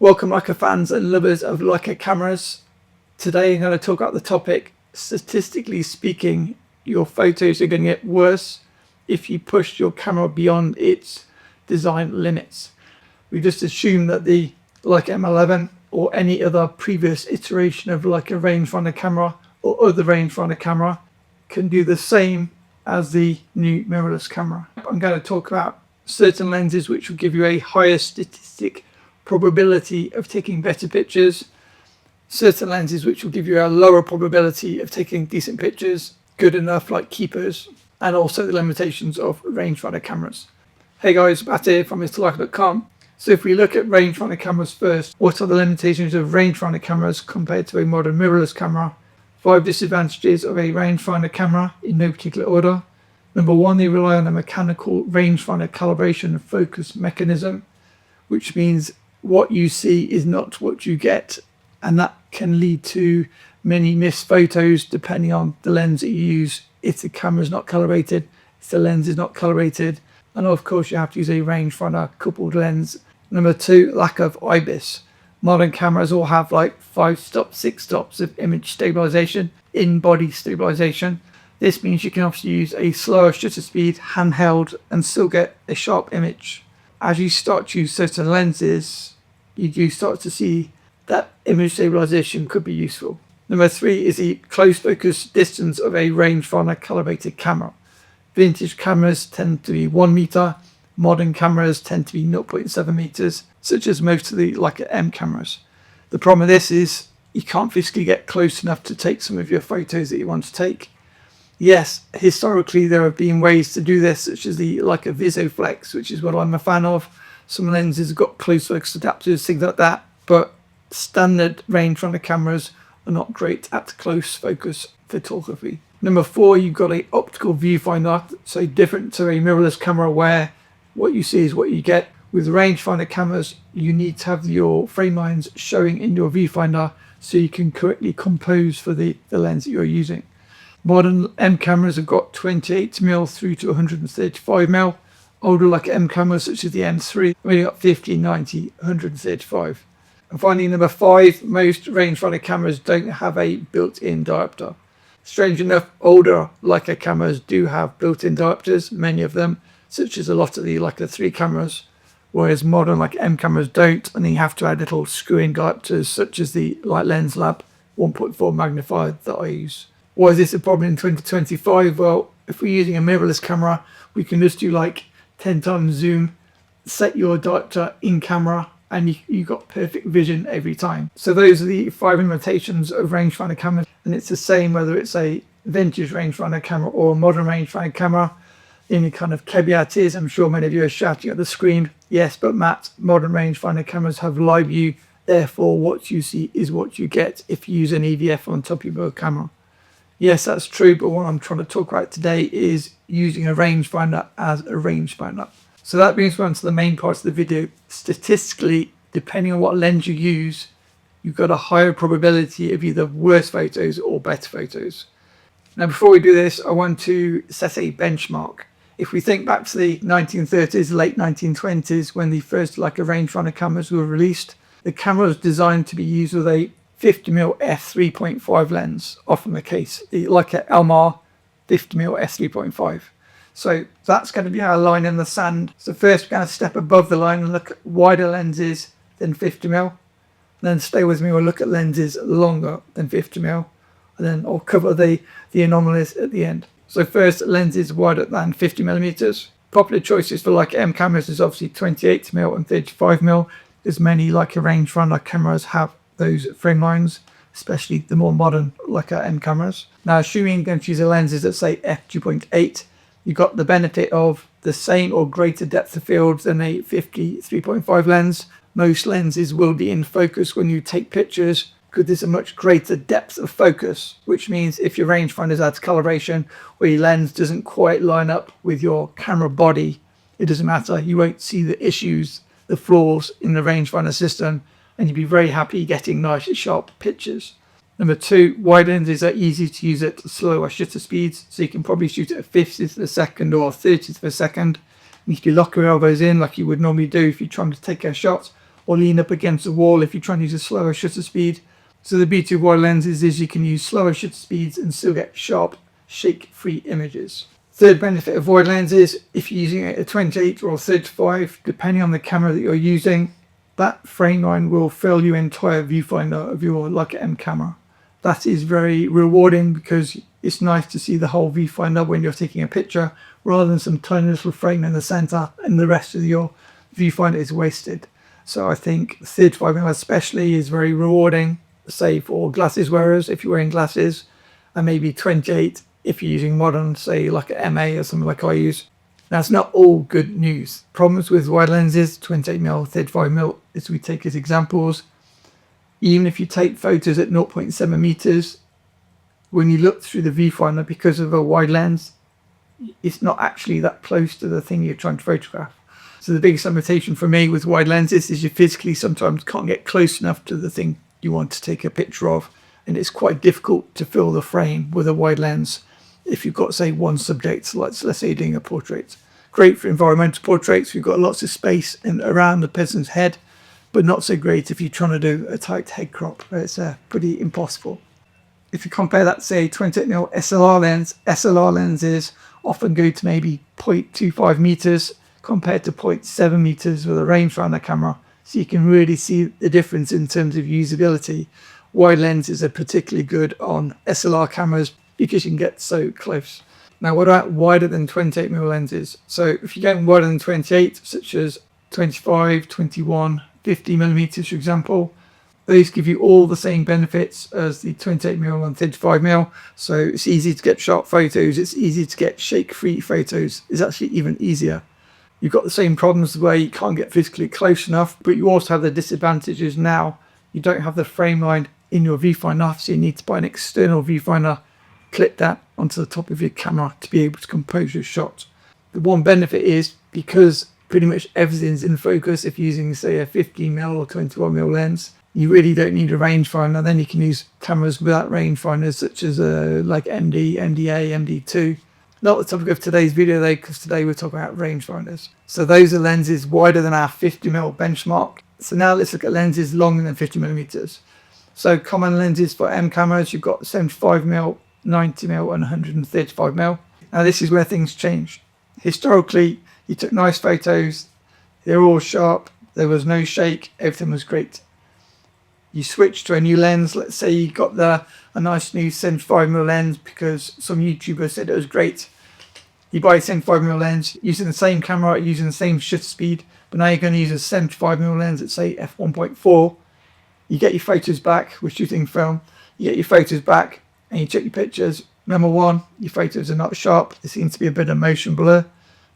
Welcome Leica fans and lovers of Leica cameras. Today I'm going to talk about the topic, statistically speaking, your photos are going to get worse if you push your camera beyond its design limits. We just assume that the Leica M11 or any other previous iteration of Leica rangefinder camera or other rangefinder camera can do the same as the new mirrorless camera. I'm going to talk about certain lenses which will give you a higher statistic probability of taking better pictures, certain lenses which will give you a lower probability of taking decent pictures, good enough like keepers, and also the limitations of rangefinder cameras. Hey guys, Matt here from MrLeica.com. So if we look at rangefinder cameras first, what are the limitations of rangefinder cameras compared to a modern mirrorless camera? 5 disadvantages of a rangefinder camera in no particular order. Number 1, they rely on a mechanical rangefinder calibration focus mechanism, which means what you see is not what you get, and that can lead to many missed photos depending on the lens that you use. If the camera is not calibrated, if the lens is not calibrated, and of course you have to use a rangefinder coupled lens. Number 2, lack of IBIS. Modern cameras all have like 5 stops, 6 stops of image stabilization, in-body stabilization. This means you can obviously use a slower shutter speed, handheld, and still get a sharp image. As you start to use certain lenses, you do start to see that image stabilization could be useful. Number 3 is the close focus distance of a rangefinder calibrated camera. Vintage cameras tend to be 1 meter, modern cameras tend to be 0.7 meters, such as most of the Leica M cameras. The problem with this is you can't physically get close enough to take some of your photos that you want to take. Yes, historically there have been ways to do this, such as the Leica VisoFlex, which is what I'm a fan of. Some lenses have got close focus adapters, things like that, but standard rangefinder cameras are not great at close focus photography. Number 4, you've got an optical viewfinder, so different to a mirrorless camera where what you see is what you get. With rangefinder cameras, you need to have your frame lines showing in your viewfinder so you can correctly compose for the lens that you're using. Modern M cameras have got 28mm through to 135mm. Older like M cameras such as the M3 only got 50, 90, 135. And finally, number 5, most rangefinder cameras don't have a built-in diopter. Strange enough, older Leica cameras do have built-in diopters, many of them, such as a lot of the Leica 3 cameras, whereas modern like M cameras don't, and then you have to add little screw-in diopters such as the Light Lens Lab 1.4 magnifier that I use. Why is this a problem in 2025? Well, if we're using a mirrorless camera, we can just do like 10 times zoom, set your diopter in camera, and you got perfect vision every time. So those are the 5 limitations of rangefinder cameras, and it's the same whether it's a vintage rangefinder camera or a modern rangefinder camera. The only kind of caveat is, I'm sure many of you are shouting at the screen, yes, but Matt, modern rangefinder cameras have live view, therefore what you see is what you get if you use an EVF on top of your camera. Yes, that's true, but what I'm trying to talk about today is using a rangefinder as a rangefinder. So that brings me on to the main part of the video. Statistically, depending on what lens you use, you've got a higher probability of either worse photos or better photos. Now, before we do this, I want to set a benchmark. If we think back to the 1930s, late 1920s, when the first Leica rangefinder cameras were released, the camera was designed to be used with a 50mm f3.5 lens, often the case. The Leica Elmar 50mm f3.5. So that's going to be our line in the sand. So first we're going to step above the line and look at wider lenses than 50mm. Then stay with me, we'll look at lenses longer than 50mm. And then I'll cover the anomalies at the end. So first, lenses wider than 50mm. Popular choices for Leica M cameras is obviously 28mm and 35mm, as many Leica rangefinder cameras have those frame lines, especially the more modern Leica M cameras. Now, assuming you're going to use a lenses that say f2.8, you've got the benefit of the same or greater depth of field than a 53.5 lens. Most lenses will be in focus when you take pictures because there's a much greater depth of focus, which means if your rangefinder is out of calibration or your lens doesn't quite line up with your camera body, it doesn't matter. You won't see the issues, the flaws in the rangefinder system, and you'd be very happy getting nice sharp pictures. Number 2, wide lenses are easy to use at slower shutter speeds, so you can probably shoot at a 50th of a second or 30th of a second. And if you lock your elbows in like you would normally do if you're trying to take a shot, or lean up against the wall if you're trying to use a slower shutter speed. So the beauty of wide lenses is you can use slower shutter speeds and still get sharp, shake-free images. Third benefit of wide lenses, if you're using a 28 or 35, depending on the camera that you're using, that frame line will fill your entire viewfinder of your Leica M camera. That is very rewarding because it's nice to see the whole viewfinder when you're taking a picture, rather than some tiny little frame in the center and the rest of your viewfinder is wasted. So I think 35mm especially is very rewarding, say for glasses wearers if you're wearing glasses, and maybe 28 if you're using modern, say like an MA or something like I use. Now, it's not all good news. Problems with wide lenses, 28mm, 35mm, as we take as examples. Even if you take photos at 0.7 meters, when you look through the viewfinder, because of a wide lens, it's not actually that close to the thing you're trying to photograph. So the biggest limitation for me with wide lenses is you physically sometimes can't get close enough to the thing you want to take a picture of. And it's quite difficult to fill the frame with a wide lens if you've got, say, one subject, like let's say you're doing a portrait. Great for environmental portraits, we've got lots of space around the person's head, but not so great if you're trying to do a tight head crop. It's pretty impossible. If you compare that, say, 28mm SLR lens, SLR lenses often go to maybe 0.25 meters compared to 0.7 meters with a rangefinder camera. So you can really see the difference in terms of usability. Wide lenses are particularly good on SLR cameras because you can get so close. Now, what about wider than 28mm lenses? So if you're getting wider than 28, such as 25, 21, 50mm, for example, those give you all the same benefits as the 28mm and 35mm. So it's easy to get sharp photos. It's easy to get shake-free photos. It's actually even easier. You've got the same problems where you can't get physically close enough, but you also have the disadvantages now. You don't have the frame line in your viewfinder, so you need to buy an external viewfinder, clip that onto the top of your camera to be able to compose your shot. The one benefit is because pretty much everything's in focus. If you're using, say, a 15mm or 21mm lens, you really don't need a rangefinder. Then you can use cameras without rangefinders, such as like MD, MDA, MD2. Not the topic of today's video though, because today we're talking about rangefinders. So those are lenses wider than our 50mm benchmark. So now let's look at lenses longer than 50mm. So common lenses for M cameras, you've got 75mm, 90mm and 135mm. Now this is where things change. Historically, you took nice photos, they're all sharp, there was no shake, everything was great. You switch to a new lens, let's say you got a nice new 75mm lens because some YouTuber said it was great. You buy a 75mm lens using the same camera, using the same shutter speed, but now you're going to use a 75mm lens at, say, f1.4. You get your photos back, we're shooting film, you get your photos back and you check your pictures. Number one, your photos are not sharp, there seems to be a bit of motion blur.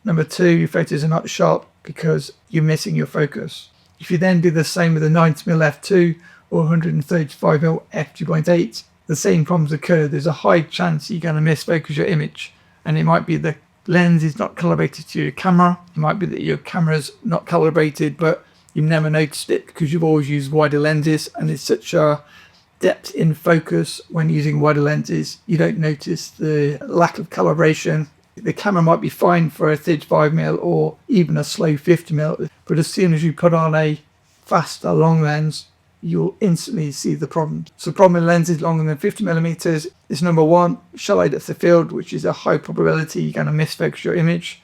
Number two, your photos are not sharp because you're missing your focus. If you then do the same with a 90mm f2 or 135mm f2.8, the same problems occur. There's a high chance you're going to misfocus your image, and it might be the lens is not calibrated to your camera. It might be that your camera's not calibrated, but you've never noticed it because you've always used wider lenses, and it's such a depth in focus when using wider lenses, you don't notice the lack of calibration. The camera might be fine for a 35mm or even a slow 50mm, but as soon as you put on a faster long lens, you'll instantly see the problem. So the problem with lenses longer than 50mm is number one, shallow depth of field, which is a high probability you're going to misfocus your image.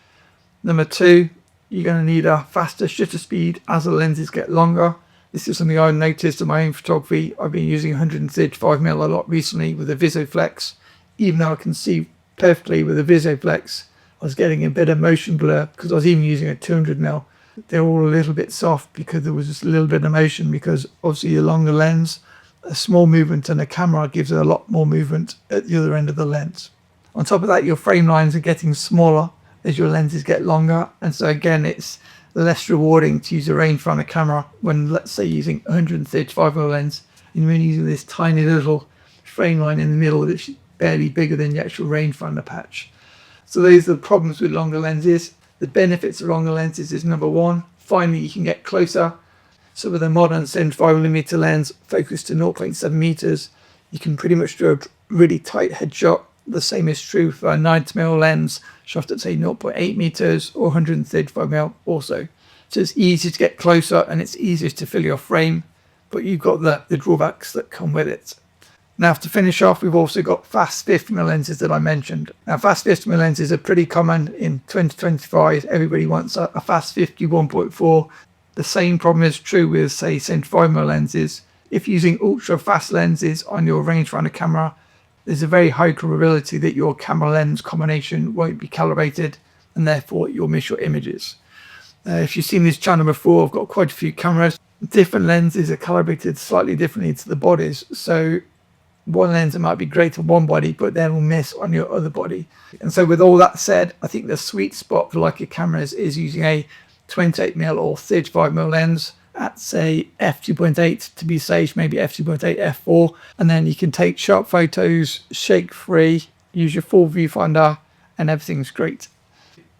Number two, you're going to need a faster shutter speed as the lenses get longer. This is something I've noticed in my own photography. I've been using 135mm a lot recently with a VisoFlex. Even though I can see perfectly with a VisoFlex, I was getting a bit of motion blur because I was even using a 200mm. They're all a little bit soft because there was just a little bit of motion, because obviously a longer lens, a small movement in the camera gives it a lot more movement at the other end of the lens. On top of that, your frame lines are getting smaller as your lenses get longer, and so again it's less rewarding to use a rangefinder camera when, let's say, using 135mm lens and you're using this tiny little frame line in the middle that's barely bigger than the actual rangefinder patch. So those are the problems with longer lenses. The benefits of longer lenses is number one, finally you can get closer. So with a modern 75mm lens focused to 0.7 meters, you can pretty much do a really tight headshot. The same is true for a 90mm lens shot at, say, 0.8 meters or 135mm also. So it's easy to get closer and it's easier to fill your frame, but you've got the drawbacks that come with it. Now, to finish off, we've also got fast 50mm lenses that I mentioned. Now, fast 50mm lenses are pretty common in 2025. Everybody wants a fast 50 1.4. The same problem is true with, say, 75mm lenses. If using ultra fast lenses on your rangefinder camera, there's a very high probability that your camera lens combination won't be calibrated and therefore you'll miss your images. If you've seen this channel before, I've got quite a few cameras. Different lenses are calibrated slightly differently to the bodies. So one lens might be great on one body, but then will miss on your other body. And so with all that said, I think the sweet spot for Leica cameras is using a 28mm or 35mm lens at, say, f2.8 to be safe, maybe f2.8, f4, and then you can take sharp photos, shake free, use your full viewfinder, and everything's great.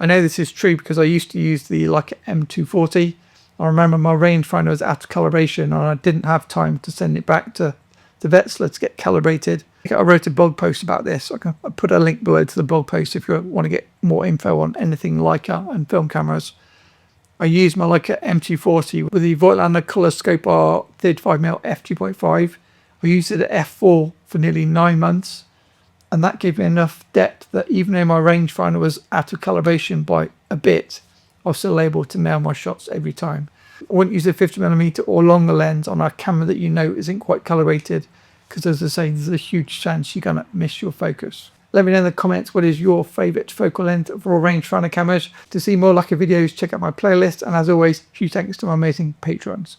I know this is true because I used to use the Leica M240. I remember my rangefinder was out of calibration and I didn't have time to send it back to Wetzlar to get calibrated. I wrote a blog post about this. I'll put a link below to the blog post if you want to get more info on anything Leica and film cameras. I used my Leica M240 with the Voigtlander Color Scope R 35mm f2.5. I used it at f4 for nearly 9 months, and that gave me enough depth that even though my rangefinder was out of calibration by a bit, I was still able to nail my shots every time. I wouldn't use a 50mm or longer lens on a camera that you know isn't quite calibrated, because as I say, there's a huge chance you're going to miss your focus. Let me know in the comments what is your favourite focal length for rangefinder cameras. To see more Leica videos, check out my playlist, and as always, huge thanks to my amazing patrons.